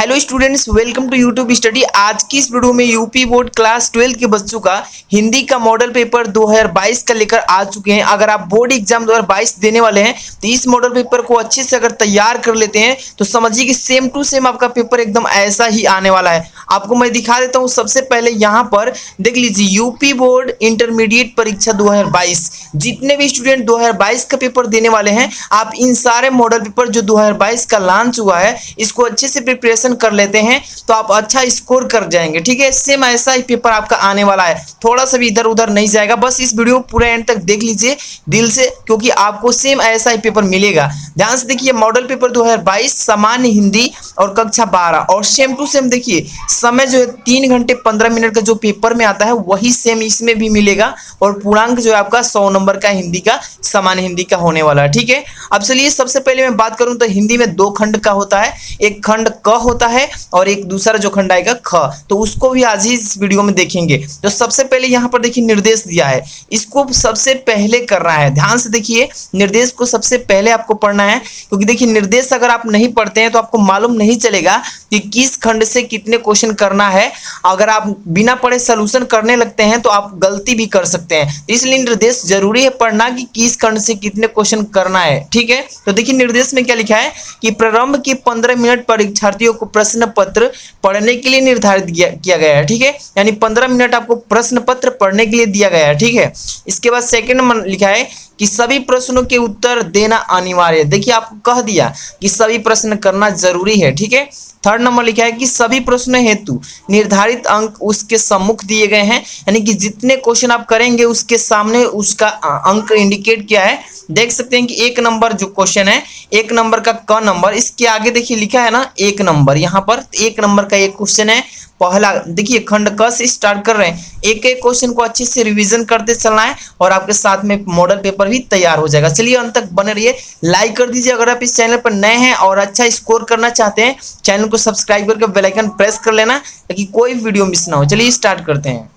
Hello students, welcome to YouTube study. आज की इस वीडियो में यूपी बोर्ड क्लास 12 के बच्चों का हिंदी का मॉडल पेपर 2022 का लेकर आ चुके हैं। अगर आप बोर्ड एग्जाम 2022 देने वाले हैं तो इस मॉडल पेपर को अच्छे से अगर तैयार कर लेते हैं तो समझिए कि सेम टू सेम आपका पेपर एकदम ऐसा ही आने वाला है। आपको मैं दिखा देता हूँ। सबसे पहले यहाँ पर देख लीजिए, यूपी बोर्ड इंटरमीडिएट परीक्षा 2022। जितने भी स्टूडेंट 2022 का पेपर देने वाले हैं, आप इन सारे मॉडल पेपर जो 2022 का लॉन्च हुआ है इसको अच्छे से प्रिपरेशन कर लेते हैं तो आप अच्छा स्कोर कर जाएंगे। ठीक है, सेम ऐसा ही पेपर आपका आने वाला है, थोड़ा सा भी इधर उधर नहीं जाएगा। बस इस वीडियो पूरा एंड तक देख लीजिए दिल से, क्योंकि आपको सेम ऐसा ही पेपर मिलेगा। ध्यान से देखिए, मॉडल पेपर 2022 सामान्य हिंदी और कक्षा 12 और सेम टू सेम देखिए समय जो है 3 घंटे 15 मिनट का जो पेपर में आता है वही सेम इसमें भी मिलेगा। और पूर्णांक जो है आपका 100 नंबर का हिंदी का सामान्य हिंदी का होने वाला है। ठीक है, अब चलिए सबसे पहले मैं बात करूं तो हिंदी में 2 खंड का होता है, एक खंड क होता है और एक दूसरा जो खंड आएगा ख। तो उसको भी आज ही इस वीडियो में देखेंगे। तो सबसे पहले यहाँ पर देखिए निर्देश दिया है, इसको सबसे पहले करना है। ध्यान से देखिए, निर्देश को सबसे पहले आपको पढ़ना है, क्योंकि देखिए निर्देश अगर आप नहीं पढ़ते हैं तो आपको मालूम नहीं चलेगा कि किस खंड से कितने क्वेश्चन करना है। अगर आप बिना पढ़े सॉल्यूशन करने लगते हैं तो आप गलती भी कर सकते हैं। इसलिए निर्देश जरूरी है पढ़ना कि किस खंड से कितने क्वेश्चन करना है। ठीक है, तो देखिए निर्देश में क्या लिखा है कि प्रारंभ के 15 मिनट परीक्षार्थियों को प्रश्न पत्र पढ़ने के लिए निर्धारित किया गया है। ठीक है, यानी 15 मिनट आपको प्रश्न पत्र पढ़ने के लिए दिया गया है। ठीक है, इसके बाद सेकंड में लिखा है कि सभी प्रश्नों के उत्तर देना अनिवार्य है। देखिए आपको कह दिया कि सभी प्रश्न करना जरूरी है। ठीक है, थर्ड नंबर लिखा है कि सभी प्रश्न हेतु निर्धारित अंक उसके सम्मुख दिए गए हैं, यानी कि जितने क्वेश्चन आप करेंगे उसके सामने उसका अंक इंडिकेट किया है। देख सकते हैं कि 1 नंबर जो क्वेश्चन है, 1 नंबर का क नंबर, इसके आगे देखिए लिखा है ना 1 नंबर। यहाँ पर 1 नंबर का एक क्वेश्चन है पहला। देखिए खंड क से स्टार्ट कर रहे हैं, एक एक क्वेश्चन को अच्छे से रिवीजन करते चलना है और आपके साथ में मॉडल पेपर भी तैयार हो जाएगा। चलिए अंत तक बने रहिए, लाइक कर दीजिए अगर आप इस चैनल पर नए हैं और अच्छा स्कोर करना चाहते हैं। चैनल को सब्सक्राइब करके बेल आइकन प्रेस कर लेना ताकि कोई वीडियो मिस ना हो। चलिए स्टार्ट करते हैं।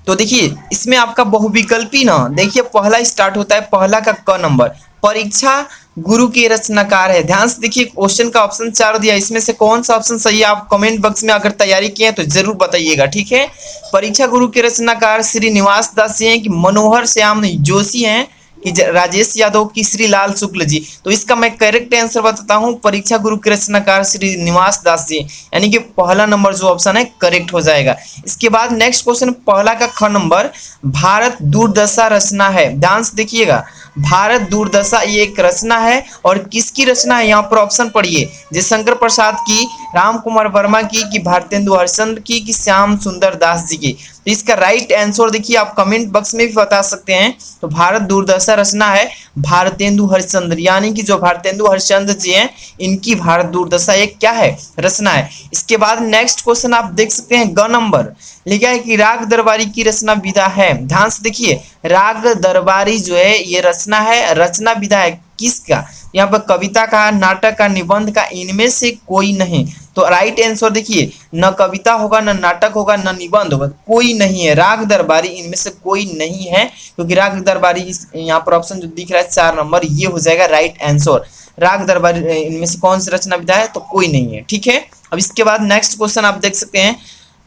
तो देखिए इसमें आपका बहुविकल्पी ना, देखिए पहला स्टार्ट होता है, पहला का क नंबर, परीक्षा गुरु के रचनाकार है। ध्यान से देखिए क्वेश्चन का ऑप्शन 4 दिया, इसमें से कौन सा ऑप्शन सही है आप कमेंट बॉक्स में अगर तैयारी किए हैं तो जरूर बताइएगा। ठीक है, परीक्षा गुरु के रचनाकार श्री निवास दास जी हैं कि मनोहर श्याम जोशी हैं कि राजेश यादव की श्री लाल शुक्ल जी। तो इसका मैं करेक्ट आंसर बताता हूं, परीक्षा गुरु के रचनाकार श्री निवास दास जी, यानी कि पहला नंबर जो ऑप्शन है करेक्ट हो जाएगा। इसके बाद नेक्स्ट क्वेश्चन, पहला का ख नंबर, भारत दूरदशा रचना है। ध्यान से देखिएगा, भारत दूरदशा ये एक रचना है और किसकी रचना है यहाँ पर ऑप्शन पढ़िए, जयशंकर प्रसाद की, राम कुमार वर्मा की, कि भारतेंदु हरिश्चंद्र की, कि श्याम सुंदर दास जी की। तो इसका राइट आंसर देखिए आप कमेंट बॉक्स में भी बता सकते हैं। तो भारत दूरदशा रचना है भारतेंदु हरिश्चंद्र, यानी कि जो भारतेंदु हरिश्चंद्र जी हैं इनकी भारत दूरदशा एक क्या है, रचना है। इसके बाद नेक्स्ट क्वेश्चन आप देख सकते हैं, ग नंबर लिखा है कि राग दरबारी की रचना विधा है। ध्यान से देखिए, राग दरबारी जो है ये रचना है, रचना विधा है किसका, यहाँ पर कविता का, नाटक का, निबंध का, इनमें से कोई नहीं। तो राइट आंसर देखिए, न कविता होगा, न नाटक होगा, न निबंध होगा, कोई नहीं है। राग दरबारी इनमें से कोई नहीं है, क्योंकि राग दरबारी यहाँ पर ऑप्शन जो दिख रहा है 4 नंबर, ये हो जाएगा राइट आंसर। राग दरबारी इनमें से कौन सी रचना विधा है, तो कोई नहीं है। ठीक है, अब इसके बाद नेक्स्ट क्वेश्चन आप देख सकते हैं,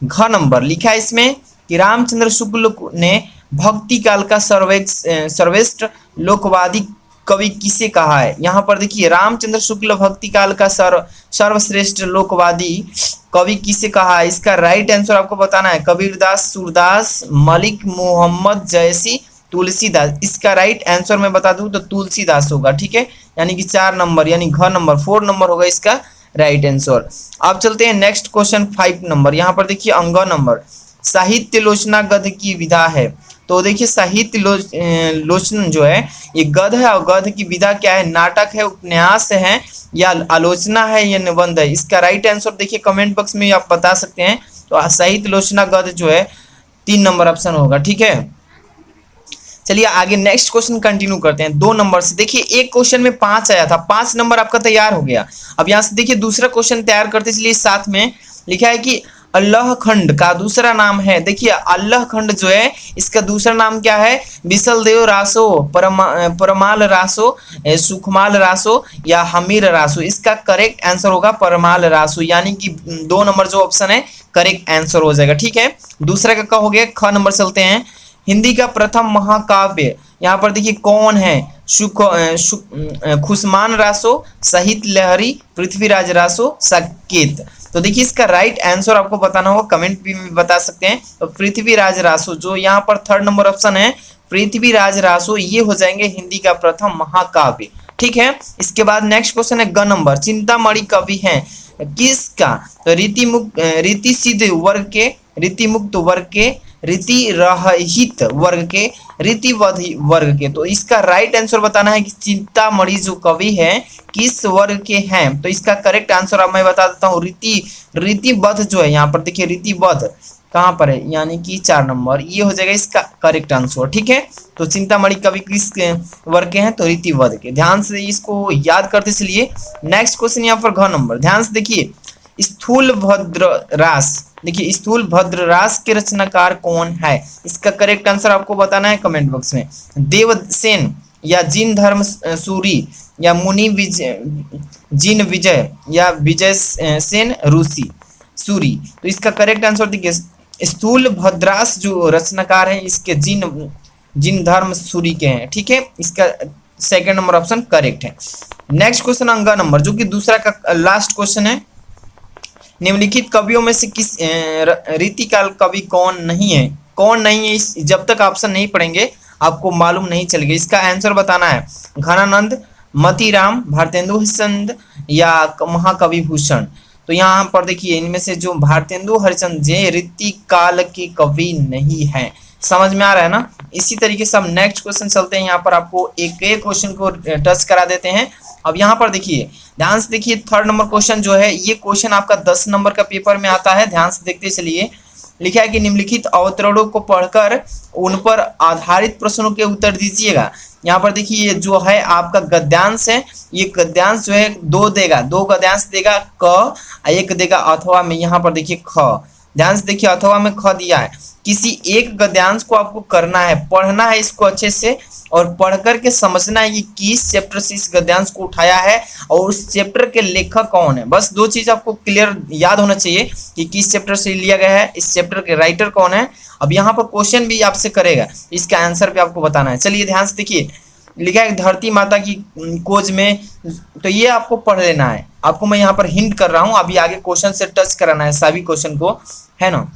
घ नंबर लिखा है इसमें कि रामचंद्र शुक्ल ने भक्ति काल का सर्वश्रेष्ठ लोकवादी कवि किसे कहा है। यहाँ पर देखिए रामचंद्र शुक्ल भक्ति काल का सर्वश्रेष्ठ लोकवादी कवि किसे कहा है। इसका राइट आंसर आपको बताना है, कबीरदास, सूरदास, मलिक मोहम्मद जैसी, तुलसीदास। इसका राइट आंसर मैं बता दूं तो तुलसीदास होगा। ठीक है, यानी कि 4 नंबर, यानी घ नंबर 4 नंबर होगा इसका राइट आंसर। अब चलते हैं नेक्स्ट क्वेश्चन 5 नंबर। यहाँ पर देखिए अंग नंबर, साहित्य लोचना गद्य की विधा है। तो देखिए साहित्य लोचन जो है ये गद्य है और गद्य की विधा क्या है, नाटक है, उपन्यास है, या आलोचना है, या निबंध है। इसका राइट आंसर देखिए कमेंट बॉक्स में आप बता सकते हैं। तो साहित्य लोचना गद्य जो है 3 नंबर ऑप्शन होगा। ठीक है, चलिए आगे नेक्स्ट क्वेश्चन कंटिन्यू करते हैं 2 नंबर से। देखिए एक क्वेश्चन में 5 आया था, 5 नंबर आपका तैयार हो गया। अब यहाँ से देखिए दूसरा क्वेश्चन तैयार करते, इसलिए साथ में लिखा है कि अल्लाह खंड का दूसरा नाम है? देखिए अल्लाह खंड जो है इसका दूसरा नाम क्या है? बिसलदेव रासो, परमाल रासो, सुखमाल रासो या हमीर रासो। इसका करेक्ट आंसर होगा परमाल रासो, यानी कि 2 नंबर जो ऑप्शन है करेक्ट आंसर हो जाएगा। ठीक है, दूसरा का हो गया। ख नंबर चलते हैं। हिंदी का प्रथम महाकाव्य यहाँ पर देखिए कौन है? खुशमान रासो, साहित्य लहरी, पृथ्वीराज रासो, साकेत। तो देखिए इसका राइट आंसर आपको बताना होगा, कमेंट भी में बता सकते हैं। तो पृथ्वीराज रासो जो यहाँ पर 3rd नंबर ऑप्शन है, पृथ्वीराज रासो, ये हो जाएंगे हिंदी का प्रथम महाकाव्य। ठीक है, इसके बाद नेक्स्ट क्वेश्चन है ग नंबर। चिंतामणि कवि हैं किसका? तो रीति सिद्ध वर्ग के, रीति मुक्त वर्ग के, रीति रहित वर्ग के, रीतिबद्ध वर्ग के। तो इसका राइट आंसर बताना है कि चिंतामणि जो कवि है किस वर्ग के हैं। तो इसका करेक्ट आंसर अब मैं बता देता हूँ, रीतिबद्ध जो है यहाँ पर देखिए, रीतिबद्ध कहाँ पर है, यानी कि 4 नंबर, ये हो जाएगा इसका करेक्ट आंसर। ठीक है, तो चिंतामणि कवि किस वर्ग के हैं? तो रीतिबद्ध के। ध्यान से इसको याद करते चलिए। नेक्स्ट क्वेश्चन यहाँ पर घ नंबर, ध्यान से देखिए। स्थूल भद्ररास, देखिए स्थूल भद्ररास के रचनाकार कौन है? इसका करेक्ट आंसर आपको बताना है कमेंट बॉक्स में। देवसेन या जिन धर्म सूरी या मुनि जिन विजय या विजय सेन रूसी सूरी। तो इसका करेक्ट आंसर देखिए स्थूल भद्रास जो रचनाकार है इसके जिन धर्म सूरी के हैं। ठीक है, इसका 2nd नंबर ऑप्शन करेक्ट है। नेक्स्ट क्वेश्चन अंगा नंबर, जो कि दूसरा का लास्ट क्वेश्चन है। निम्नलिखित कवियों में से किस रीतिकाल कवि कौन नहीं है? कौन नहीं है, इस जब तक ऑप्शन नहीं पढ़ेंगे आपको मालूम नहीं चलेगा। इसका आंसर बताना है। घनानंद, मतीराम, भारतेंदु हरिश्चंद्र या महाकवि भूषण। तो यहाँ पर देखिए इनमें से जो भारतेंदु हरिश्चंद्र जी रीतिकाल के कवि नहीं है। समझ में आ रहा है ना? इसी तरीके से हम नेक्स्ट क्वेश्चन चलते हैं। यहाँ पर आपको एक एक क्वेश्चन को टच करा देते हैं। अब यहाँ पर देखिए ध्यान से देखिए 3rd नंबर क्वेश्चन जो है, ये क्वेश्चन आपका 10 नंबर का पेपर में आता है। ध्यान से देखते चलिए। लिखा है कि निम्नलिखित अवतरणों को पढ़कर उन पर आधारित प्रश्नों के उत्तर दीजिएगा। यहाँ पर देखिए ये जो है आपका गद्यांश है, ये गद्यांश जो है 2 देगा, 2 गद्यांश देगा क, 1 देगा अथवा में। यहाँ पर देखिए ख, ध्यान से देखिए अथवा में ख दिया है। किसी एक गद्यांश को आपको करना है, पढ़ना है इसको अच्छे से और पढ़ करके समझना है कि किस चैप्टर से इस गद्यांश को उठाया है और उस चैप्टर के लेखक कौन है। बस 2 चीज आपको क्लियर याद होना चाहिए कि किस चैप्टर से लिया गया है, इस चैप्टर के राइटर कौन है। अब यहाँ पर क्वेश्चन भी आपसे करेगा, इसका आंसर भी आपको बताना है। चलिए ध्यान से देखिए, लिखा है धरती माता की खोज में, तो ये आपको पढ़ लेना है। आपको मैं यहाँ पर हिंट कर रहा हूँ, अभी आगे क्वेश्चन से टच कराना है सभी क्वेश्चन को, है ना।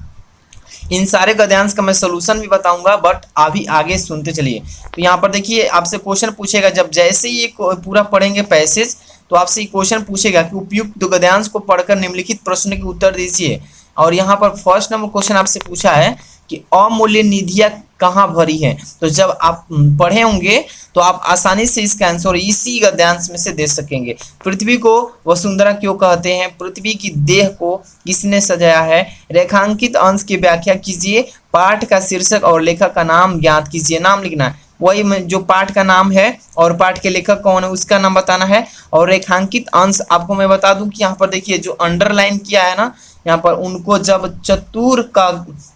इन सारे गद्यांश का मैं सोल्यूशन भी बताऊंगा, बट अभी आगे सुनते चलिए। तो यहाँ पर देखिए आपसे क्वेश्चन पूछेगा, जब जैसे ही ये पूरा पढ़ेंगे पैसेज तो आपसे ये क्वेश्चन पूछेगा कि उपयुक्त गद्यांश को पढ़कर निम्नलिखित प्रश्न के उत्तर दीजिए। और यहाँ पर 1st नंबर क्वेश्चन आपसे पूछा है कि अमूल्य निधियां कहाँ भरी है। तो जब आप पढ़े होंगे तो आप आसानी से इसका आंसर इसी गद्यांश में से दे सकेंगे। पृथ्वी को वसुंधरा क्यों कहते हैं? पृथ्वी की देह को किसने सजाया है? रेखांकित अंश की व्याख्या कीजिए। पाठ का शीर्षक और लेखक का नाम ज्ञात कीजिए। नाम लिखना है, वही जो पाठ का नाम है और पाठ के लेखक कौन है उसका नाम बताना है। और रेखांकित अंश आपको मैं बता दूं कि यहाँ पर देखिए जो अंडरलाइन किया है ना, यहाँ पर उनको जब चतुर का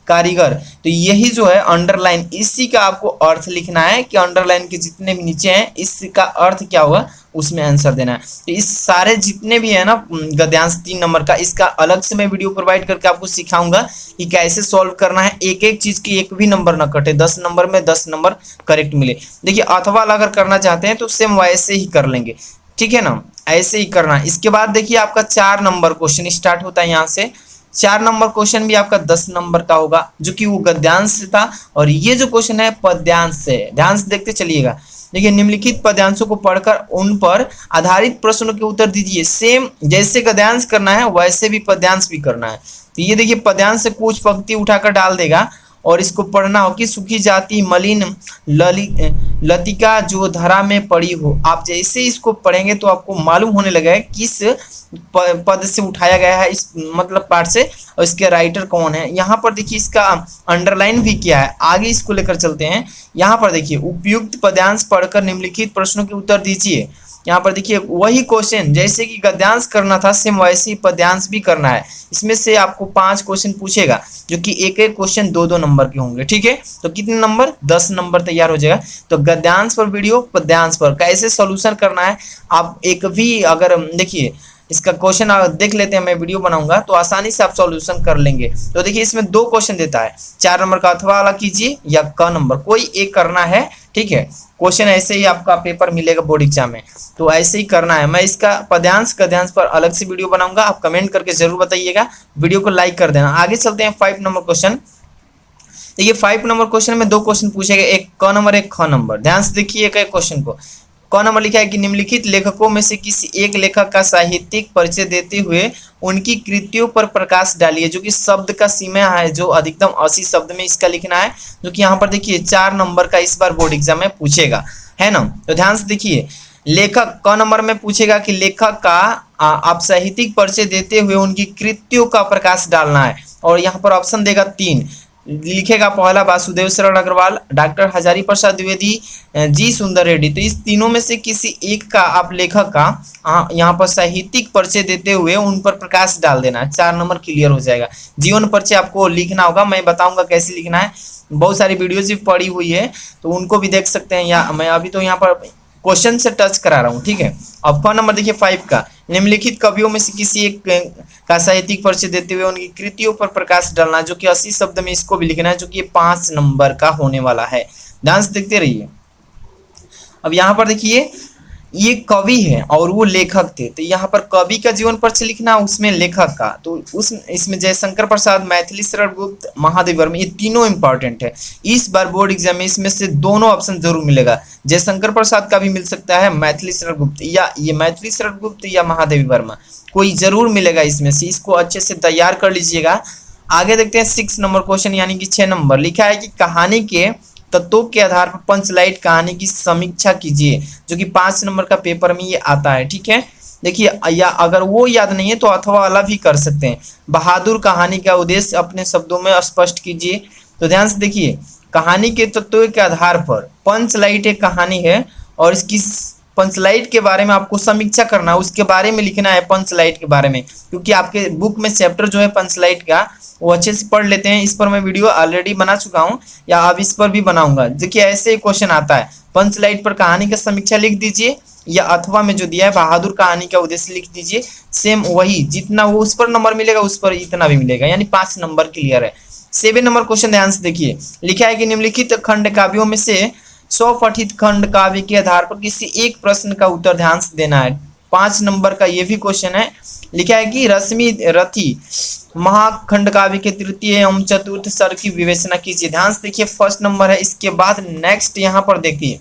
कारीगर, तो यही जो है अंडरलाइन, इसी का आपको अर्थ लिखना है कि अंडरलाइन के जितने भी नीचे हैं इसका अर्थ क्या होगा, उसमें आंसर देना है। तो इस सारे जितने भी है ना गद्यांश 3 नंबर का, इसका अलग से मैं वीडियो प्रोवाइड करके आपको सिखाऊंगा कि कैसे सॉल्व करना है। एक एक चीज की एक भी नंबर ना कटे, 10 नंबर में 10 नंबर करेक्ट मिले। देखिए अथवा अगर करना चाहते हैं तो सेम वैसे ही कर लेंगे, ठीक है ना, ऐसे ही करना। इसके बाद देखिए आपका 4 नंबर क्वेश्चन स्टार्ट होता है यहाँ से। 4 नंबर क्वेश्चन भी आपका 10 नंबर का होगा, जो कि वो गद्यांश से था, और ये जो क्वेश्चन है पद्यांश से। ध्यान से देखते चलिएगा। देखिए निम्नलिखित पद्यांशों को पढ़कर उन पर आधारित प्रश्नों के उत्तर दीजिए। सेम जैसे गद्यांश करना है वैसे भी पद्यांश भी करना है। तो ये देखिए पद्यांश से कुछ पंक्ति उठाकर डाल देगा और इसको पढ़ना हो कि सुखी जाति मलिन लतिका जो धरा में पड़ी हो। आप जैसे इसको पढ़ेंगे तो आपको मालूम होने लगा है किस पद से उठाया गया है, इस मतलब पाठ से, और इसके राइटर कौन है। यहाँ पर देखिए इसका अंडरलाइन भी किया है। आगे इसको लेकर चलते हैं। यहाँ पर देखिए उपयुक्त पद्यांश पढ़कर निम्नलिखित प्रश्नों के उत्तर दीजिए। यहाँ पर देखिए वही क्वेश्चन जैसे कि गद्यांश करना था सेम वैसे ही पद्यांश भी करना है। इसमें से आपको 5 क्वेश्चन पूछेगा जो कि एक एक क्वेश्चन 2-2 नंबर के होंगे, ठीक है। तो कितने नंबर, 10 नंबर तैयार हो जाएगा। तो गद्यांश पर वीडियो, पद्यांश पर कैसे सॉल्यूशन करना है आप एक भी अगर देखिए इसका क्वेश्चन देख लेते हैं, मैं वीडियो बनाऊंगा तो आसानी से आप सॉल्यूशन कर लेंगे। तो देखिए इसमें 2 क्वेश्चन देता है, 4 नंबर का अथवा वाला कीजिए या क नंबर, कोई एक करना है, ठीक है। क्वेश्चन ऐसे ही आपका पेपर मिलेगा बोर्ड एग्जाम में, तो ऐसे ही करना है। मैं इसका पद्यांश गद्यांश पर अलग से वीडियो बनाऊंगा, आप कमेंट करके जरूर बताइएगा, वीडियो को लाइक कर देना। आगे चलते हैं 5 नंबर क्वेश्चन। देखिए 5 नंबर क्वेश्चन में 2 क्वेश्चन पूछेगा, एक क नंबर एक ख नंबर। ध्यान से देखिए एक क्वेश्चन को। क नंबर लिखा है कि निम्नलिखित लेखकों में से किसी एक लेखक का साहित्यिक परिचय देते हुए उनकी कृतियों पर प्रकाश डालिए, जो कि शब्द का सीमा है जो अधिकतम 80 शब्द में इसका लिखना है, जो कि यहाँ पर देखिए 4 नंबर का इस बार बोर्ड एग्जाम में पूछेगा, है ना। तो ध्यान से देखिए लेखक क नंबर में पूछेगा कि लेखक का आप साहित्यिक परिचय देते हुए उनकी कृतियों का प्रकाश डालना है, और यहाँ पर ऑप्शन देगा 3 लिखेगा। पहला वासुदेव शरण अग्रवाल, डॉक्टर हजारी प्रसाद द्विवेदी, जी सुंदर रेड्डी। तो इस तीनों में से किसी एक का आप लेखक का यहाँ पर साहित्यिक परिचय देते हुए उन पर प्रकाश डाल देना है, 4 नंबर क्लियर हो जाएगा। जीवन परिचय आपको लिखना होगा, मैं बताऊंगा कैसे लिखना है, बहुत सारी वीडियोज भी पड़ी हुई है तो उनको भी देख सकते हैं, या मैं अभी तो यहाँ पर क्वेश्चन से टच करा रहा हूँ, ठीक है। अब फ नंबर देखिए 5 का, निम्नलिखित कवियों में से किसी एक का साहित्यिक परिचय देते हुए उनकी कृतियों पर प्रकाश डालना, जो कि 80 शब्द में इसको भी लिखना है, जो कि 5 नंबर का होने वाला है। ध्यान से देखते रहिए। अब यहाँ पर देखिए ये कवि है और वो लेखक थे, तो यहाँ पर कवि का जीवन परिचय लिखना, उसमें लेखक का, तो उस इसमें जयशंकर प्रसाद, मैथिली शरण गुप्त, महादेव वर्मा, ये तीनों इंपॉर्टेंट है। इस बार बोर्ड एग्जाम में इसमें से दोनों ऑप्शन जरूर मिलेगा, जयशंकर प्रसाद का भी मिल सकता है, मैथिली शरण गुप्त या ये मैथिली शरण गुप्त या महादेव वर्मा, कोई जरूर मिलेगा इसमें से, इसको अच्छे से तैयार कर लीजिएगा। आगे देखते हैं 6 नंबर क्वेश्चन यानी कि 6 नंबर लिखा है कि कहानी के तत्वों के आधार पर पंचलाइट कहानी की समीक्षा कीजिए, जो कि 5 नंबर का पेपर में ये आता है, ठीक है। देखिए या अगर वो याद नहीं है तो अथवा वाला भी कर सकते हैं। बहादुर कहानी का उद्देश्य अपने शब्दों में स्पष्ट कीजिए। तो ध्यान से देखिए कहानी के तत्वों के आधार पर पंचलाइट एक कहानी है और इसकी पंचलाइट के बारे में आपको समीक्षा करना है, उसके बारे में लिखना है पंचलाइट के बारे में, क्योंकि आपके बुक में चैप्टर जो है पंचलाइट का वो अच्छे से पढ़ लेते हैं। इस पर मैं वीडियो ऑलरेडी बना चुका हूं या अब इस पर भी बनाऊंगा। देखिए ऐसे ही क्वेश्चन आता है, पंचलाइट पर कहानी का समीक्षा लिख दीजिए, या अथवा में जो दिया है बहादुर कहानी का उद्देश्य लिख दीजिए, सेम वही जितना वो उस पर नंबर मिलेगा उस पर इतना भी मिलेगा, यानी 5 नंबर क्लियर है। 7 नंबर क्वेश्चन ध्यान से देखिए, लिखा है कि निम्नलिखित खंड काव्यों में से स्वपठित खंड काव्य के आधार पर किसी एक प्रश्न का उत्तर ध्यान से देना है। 5 नंबर का ये भी क्वेश्चन है। लिखा है कि रश्मि रथी महाखंड काव्य के तृतीय एवं चतुर्थ स्वर की विवेचना कीजिए। ध्यान से देखिए फर्स्ट नंबर है। इसके बाद नेक्स्ट यहाँ पर देखिए,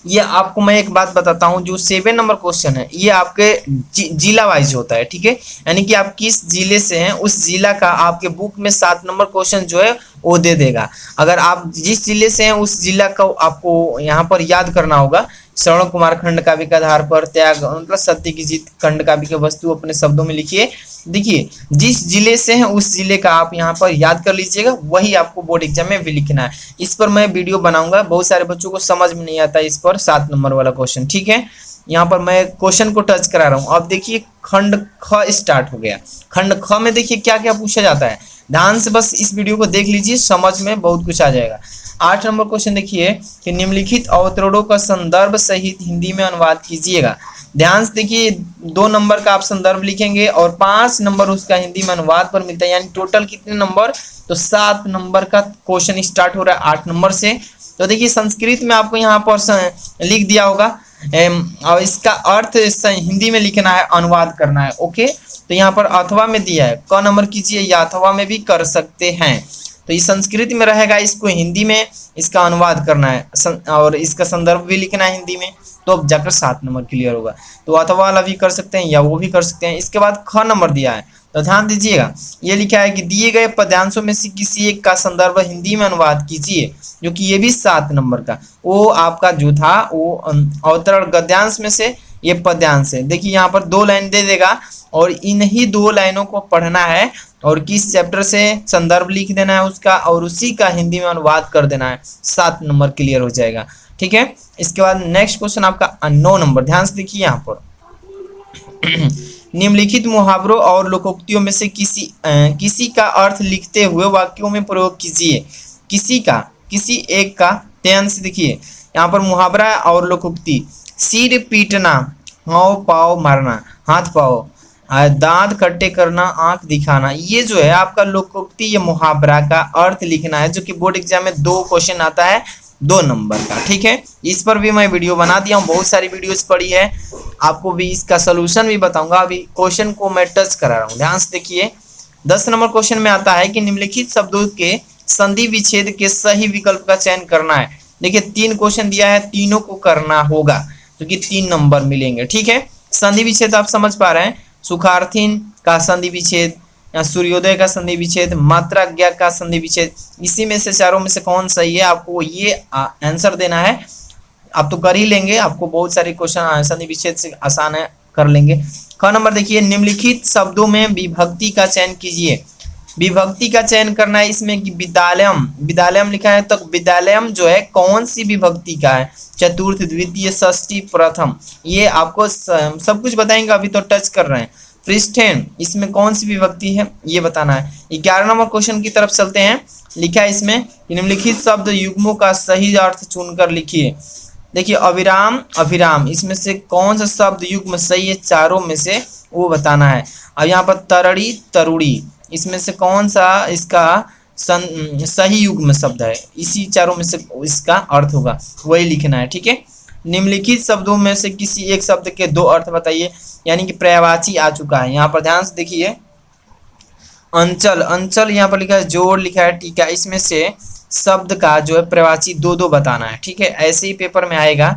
ये आपको मैं एक बात बताता हूँ, जो 7 नंबर क्वेश्चन है ये आपके जिला वाइज होता है, ठीक है। यानी कि आप किस जिले से हैं उस जिला का आपके बुक में 7 नंबर क्वेश्चन जो है वो दे देगा। अगर आप जिस जिले से हैं उस जिला का आपको यहाँ पर याद करना होगा। श्रवण कुमार खंड काव्य के आधार पर त्याग मतलब सत्य की जीत खंड काव्य की वस्तु अपने शब्दों में लिखिए। देखिए जिस जिले से हैं उस जिले का आप यहाँ पर याद कर लीजिएगा, वही आपको बोर्ड एग्जाम में भी लिखना है। इस पर मैं वीडियो बनाऊंगा, बहुत सारे बच्चों को समझ में नहीं आता इस पर 7 नंबर वाला क्वेश्चन, ठीक है। यहाँ पर मैं क्वेश्चन को टच करा रहा हूँ। अब देखिए खंड ख स्टार्ट हो गया। खंड ख में देखिए क्या क्या पूछा जाता है, ध्यान से बस इस वीडियो को देख लीजिए, समझ में बहुत कुछ आ जाएगा। 8 नंबर क्वेश्चन देखिए कि निम्नलिखित अवतरणों का संदर्भ सहित हिंदी में अनुवाद कीजिएगा। ध्यान से देखिए 2 नंबर का आप संदर्भ लिखेंगे और 5 नंबर उसका हिंदी में अनुवाद पर मिलता है, यानी टोटल कितने नंबर, तो 7 नंबर का क्वेश्चन स्टार्ट हो रहा है 8 नंबर से। तो देखिए संस्कृत में आपको यहाँ पर लिख दिया होगा और इसका अर्थ हिंदी में लिखना है, अनुवाद करना है, ओके। तो यहाँ पर अथवा में दिया है, क नंबर कीजिए या अथवा में भी कर सकते हैं। तो ये संस्कृत में रहेगा, इसको हिंदी में इसका अनुवाद करना है और इसका संदर्भ भी लिखना है हिंदी में, तो अब जाकर 7 नंबर क्लियर होगा। तो अथवा वाला भी कर सकते हैं या वो भी कर सकते हैं। इसके बाद ख नंबर दिया है, तो ध्यान दीजिएगा, ये लिखा है कि दिए गए पद्यांशों में से किसी एक का संदर्भ हिंदी में अनुवाद कीजिए, जो कि ये भी 7 नंबर का। वो आपका जो था वो अवतरण गद्यांश में से ये पद्यांश है। देखिए यहाँ पर 2 लाइन दे देगा और इन्हीं 2 लाइनों को पढ़ना है और किस चैप्टर से संदर्भ लिख देना है उसका और उसी का हिंदी में अनुवाद कर देना है। 7 नंबर क्लियर हो जाएगा। ठीक है, इसके बाद नेक्स्ट क्वेश्चन आपका 9 नंबर, ध्यान से देखिए यहाँ पर निम्नलिखित मुहावरों और लोकोक्तियों में से किसी का अर्थ लिखते हुए वाक्यों में प्रयोग कीजिए। किसी एक का, ध्यान से देखिए यहाँ पर मुहावरा और लोकोक्ति। सिर पीटना, हाव पाव मारना, हाथ पाव, दांत खट्टे करना, आंख दिखाना, ये जो है आपका लोकोक्ति या मुहावरा का अर्थ लिखना है, जो कि बोर्ड एग्जाम में 2 क्वेश्चन आता है 2 नंबर का। ठीक है, इस पर भी मैं वीडियो बना दिया हूँ, बहुत सारी वीडियोस पड़ी है, आपको भी इसका सोल्यूशन भी बताऊंगा। अभी क्वेश्चन को मैं टच करा रहा हूँ, ध्यान से देखिए। 10 नंबर क्वेश्चन में आता है कि निम्नलिखित शब्दों के संधि विच्छेद के सही विकल्प का चयन करना है। देखिए 3 क्वेश्चन दिया है, तीनों को करना होगा, जो कि 3 नंबर मिलेंगे। ठीक है, संधि विच्छेद आप समझ पा रहे हैं, सुखार्थीन का संधि विच्छेद, सूर्योदय का संधि विच्छेद, मात्राज्ञा का संधि विच्छेद, इसी में से चारों में से कौन सही है, आपको ये आंसर देना है। आप तो कर ही लेंगे, आपको बहुत सारे क्वेश्चन संधि विच्छेद से आसान है, कर लेंगे। ख नंबर देखिए, निम्नलिखित शब्दों में विभक्ति का चयन कीजिए। विभक्ति का चयन करना है इसमें कि विद्यालयम लिखा है, तो विद्यालयम जो है कौन सी विभक्ति का है, चतुर्थ, द्वितीय, षष्ठी, प्रथम, ये आपको सब कुछ बताएंगे, अभी तो टच कर रहे हैं। पृष्ठेन, इसमें कौन सी विभक्ति है ये बताना है। 11 नंबर क्वेश्चन की तरफ चलते हैं। लिखा है इसमें निम्नलिखित शब्द युग्मों का सही अर्थ चुनकर लिखिए। देखिए अभिराम, इसमें से कौन सा शब्द युग्म सही है, चारों में से वो बताना है। अब यहाँ पर तरड़ी, तरुड़ी, इसमें से कौन सा इसका सही युग्म शब्द है, इसी चारों में से इसका अर्थ होगा, वही लिखना है। ठीक है, निम्नलिखित शब्दों में से किसी एक शब्द के 2 अर्थ बताइए, यानी कि पर्यायवाची आ चुका है। यहाँ पर ध्यान से देखिए, अंचल यहाँ पर लिखा है, जोड़ लिखा है, टीका, इसमें से शब्द का जो है पर्यायवाची 2-2 बताना है। ठीक है, ऐसे ही पेपर में आएगा।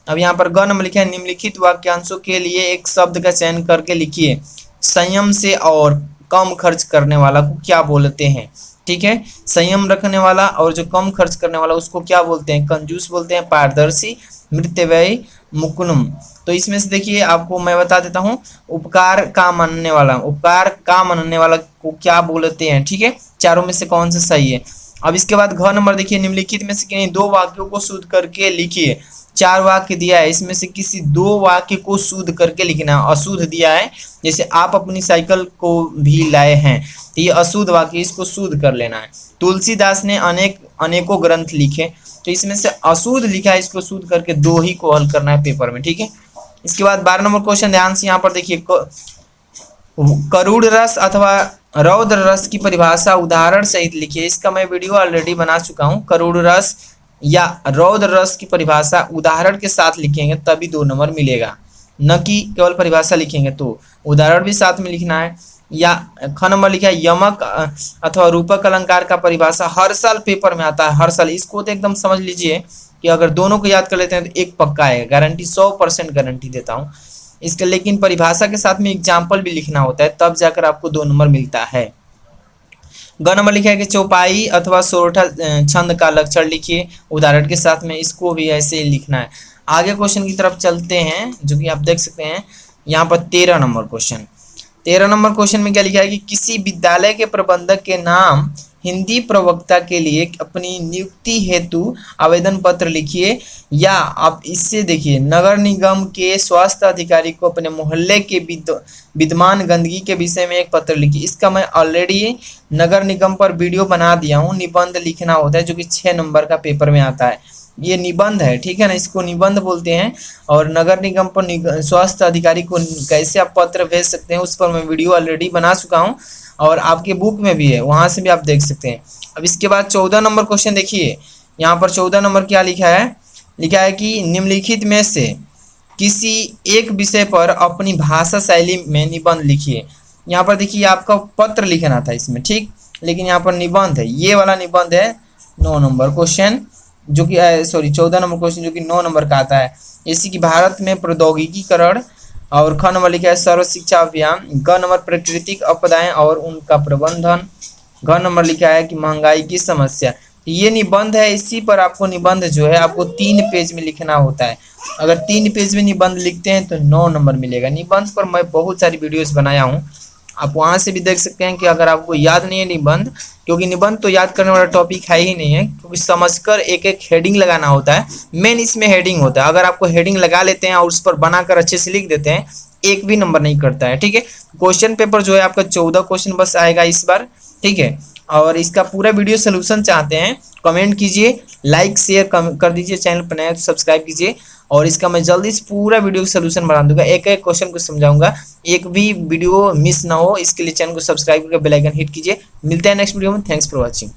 अब यहाँ पर ग नंबर लिखा है, निम्नलिखित वाक्यांशों के लिए एक शब्द का चयन करके लिखिए। संयम से और कम खर्च करने वाला को क्या बोलते हैं। ठीक है, संयम रखने वाला और जो कम खर्च करने वाला उसको क्या बोलते हैं, कंजूस बोलते हैं, पारदर्शी, मृत्यव्ययी, मुकुनुम। तो इसमें से देखिए आपको मैं बता देता हूँ, उपकार का मानने वाला को क्या बोलते हैं। ठीक है, चारों में से कौन सा सही है। अब इसके बाद घ नंबर देखिए, निम्नलिखित में से किन्हीं 2 वाक्यों को शुद्ध करके लिखिए। 4 वाक्य दिया है, इसमें से किसी 2 वाक्य को शुद्ध करके लिखना है। अशुद्ध दिया है, जैसे आप अपनी साइकिल को भी लाए हैं, तो ये अशुद्ध वाक्य, इसको शुद्ध कर लेना है। तुलसीदास ने अनेकों ग्रंथ लिखे, तो इसमें से अशुद्ध लिखा है, इसको शुद्ध करके 2 ही को हल करना है पेपर में। ठीक है, इसके बाद 12 नंबर क्वेश्चन, ध्यान से यहाँ पर देखिए, करुड़ रस अथवा रौद्र रस की परिभाषा उदाहरण सहित लिखिए। इसका मैं वीडियो ऑलरेडी बना चुका हूँ। करुड़ रस या रौद्र रस की परिभाषा उदाहरण के साथ लिखेंगे तभी 2 नंबर मिलेगा, न कि केवल परिभाषा लिखेंगे, तो उदाहरण भी साथ में लिखना है। या ख नंबर लिखा है, यमक अथवा रूपक अलंकार का परिभाषा हर साल पेपर में आता है, हर साल। इसको तो एकदम समझ लीजिए कि अगर दोनों को याद कर लेते हैं तो 1 पक्का है, गारंटी 100% गारंटी देता हूँ इसके। लेकिन परिभाषा के साथ में एग्जाम्पल भी लिखना होता है, तब जाकर आपको 2 नंबर मिलता है। ग नंबर लिखा है कि चौपाई अथवा सोरठा छंद का लक्षण लिखिए, उदाहरण के साथ में, इसको भी ऐसे ही लिखना है। आगे क्वेश्चन की तरफ चलते हैं, जो कि आप देख सकते हैं यहाँ पर 13 नंबर क्वेश्चन। 13 नंबर क्वेश्चन में क्या लिखा है कि किसी विद्यालय के प्रबंधक के नाम हिंदी प्रवक्ता के लिए अपनी नियुक्ति हेतु आवेदन पत्र लिखिए। या आप इससे देखिए, नगर निगम के स्वास्थ्य अधिकारी को अपने मोहल्ले के विद्यमान गंदगी के विषय में एक पत्र लिखिए। इसका मैं ऑलरेडी नगर निगम पर वीडियो बना दिया हूँ। निबंध लिखना होता है, जो कि 6 नंबर का पेपर में आता है। ये निबंध है, ठीक है ना, इसको निबंध बोलते हैं। और नगर निगम पर स्वास्थ्य अधिकारी को कैसे आप पत्र भेज सकते हैं, उस पर मैं वीडियो ऑलरेडी बना चुका हूँ और आपके बुक में भी है, वहां से भी आप देख सकते हैं। अब इसके बाद 14 नंबर क्वेश्चन देखिए, यहाँ पर 14 नंबर क्या लिखा है, लिखा है कि निम्नलिखित में से किसी एक विषय पर अपनी भाषा शैली में निबंध लिखिए। यहाँ पर देखिए आपका पत्र लिखना था इसमें, ठीक, लेकिन यहाँ पर निबंध है, ये वाला निबंध है 9 नंबर क्वेश्चन, जो कि 14 नंबर क्वेश्चन, जो कि 9 नंबर का आता है। जैसे कि भारत में प्रौद्योगिकीकरण, और ख नंबर लिखा है सर्व शिक्षा अभियान। ग नंबर प्राकृतिक आपदाएं और उनका प्रबंधन। घ नंबर लिखा है कि महंगाई की समस्या। ये निबंध है, इसी पर आपको निबंध जो है आपको 3 पेज में लिखना होता है। अगर 3 पेज में निबंध लिखते हैं तो 9 नंबर मिलेगा। निबंध पर मैं बहुत सारी वीडियोस बनाया हूँ, आप वहां से भी देख सकते हैं कि अगर आपको याद नहीं है निबंध, क्योंकि निबंध तो याद करने वाला टॉपिक है ही नहीं है, क्योंकि समझकर एक एक हेडिंग लगाना होता है। मेन इसमें हेडिंग होता है, अगर आपको हेडिंग लगा लेते हैं और उस पर बनाकर अच्छे से लिख देते हैं, एक भी नंबर नहीं करता है। ठीक है, क्वेश्चन पेपर जो है आपका 14 क्वेश्चन बस आएगा इस बार। ठीक है, और इसका पूरा वीडियो सोल्यूशन चाहते हैं, कमेंट कीजिए, लाइक शेयर कर दीजिए, चैनल पर नया तो सब्सक्राइब कीजिए। और इसका मैं जल्दी से पूरा वीडियो सोल्यूशन बना दूंगा, एक एक क्वेश्चन को समझाऊंगा, एक भी वीडियो मिस ना हो। इसके लिए चैनल को सब्सक्राइब करके बेल आइकन हिट कीजिए। मिलते हैं नेक्स्ट वीडियो में। Thanks for watching.